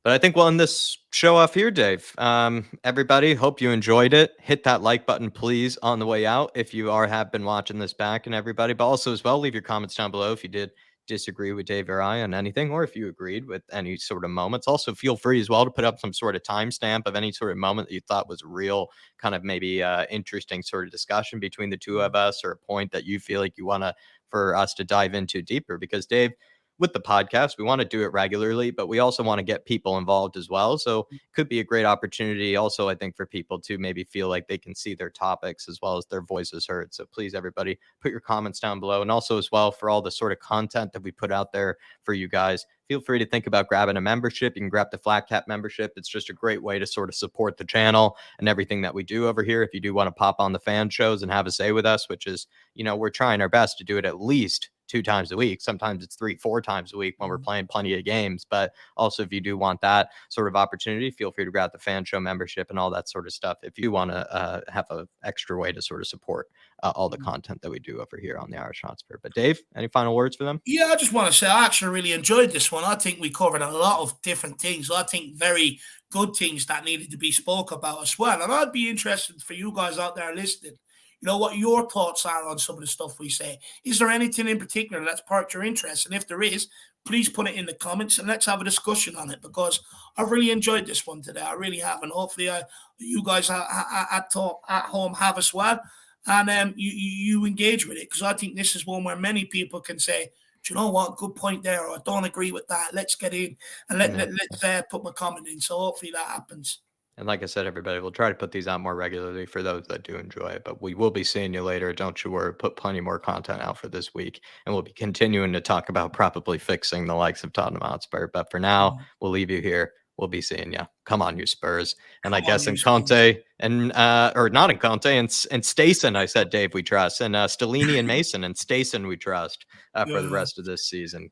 But I think we'll end this show off here, Dave. Everybody, hope you enjoyed it. Hit that like button, please, on the way out if you have been watching this back, and everybody. But also as well, leave your comments down below if you did disagree with Dave or I on anything, or if you agreed with any sort of moments. Also, feel free as well to put up some sort of timestamp of any sort of moment that you thought was real, kind of maybe interesting sort of discussion between the two of us, or a point that you feel like you want for us to dive into deeper. Because, Dave, with the podcast. We want to do it regularly, but we also want to get people involved as well. So it could be a great opportunity also, I think, for people to maybe feel like they can see their topics as well as their voices heard. So please, everybody, put your comments down below. And also as well, for all the sort of content that we put out there for you guys, feel free to think about grabbing a membership. You can grab the Flat Cap membership. It's just a great way to sort of support the channel and everything that we do over here. If you do want to pop on the fan shows and have a say with us, which is, we're trying our best to do it at least 2 times a week. Sometimes it's 3-4 times a week when we're playing plenty of games. But also, if you do want that sort of opportunity, feel free to grab the fan show membership and all that sort of stuff. If you want to have an extra way to sort of support all the content that we do over here on the Irish Hotspur. But Dave, any final words for them? Yeah, I just want to say I actually really enjoyed this one. I think we covered a lot of different things. I think very good things that needed to be spoke about as well. And I'd be interested for you guys out there listening, what your thoughts are on some of the stuff we say. Is there anything in particular that's sparked your interest? And if there is, please put it in the comments and let's have a discussion on it, because I've really enjoyed this one today. I really have. And hopefully you guys at home have as well. And you engage with it, because I think this is one where many people can say, do you know what, good point there, or I don't agree with that. Let's get in and let's put my comment in. So hopefully that happens. And like I said, everybody, we'll try to put these out more regularly for those that do enjoy it. But we will be seeing you later. Don't you worry. Put plenty more content out for this week. And we'll be continuing to talk about probably fixing the likes of Tottenham Hotspur. But for now, we'll leave you here. We'll be seeing you. Come on, you Spurs. And I guess in Conte and or not in Conte and Stayson, I said, Dave, we trust. And Stellini and Mason and Stayson, we trust for the rest of this season.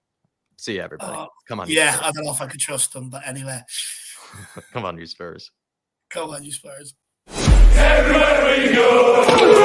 See you, everybody. Come on. Yeah, I don't know if I could trust them, but anyway. Come on, you Spurs. Come on, you Spurs. Everywhere we go.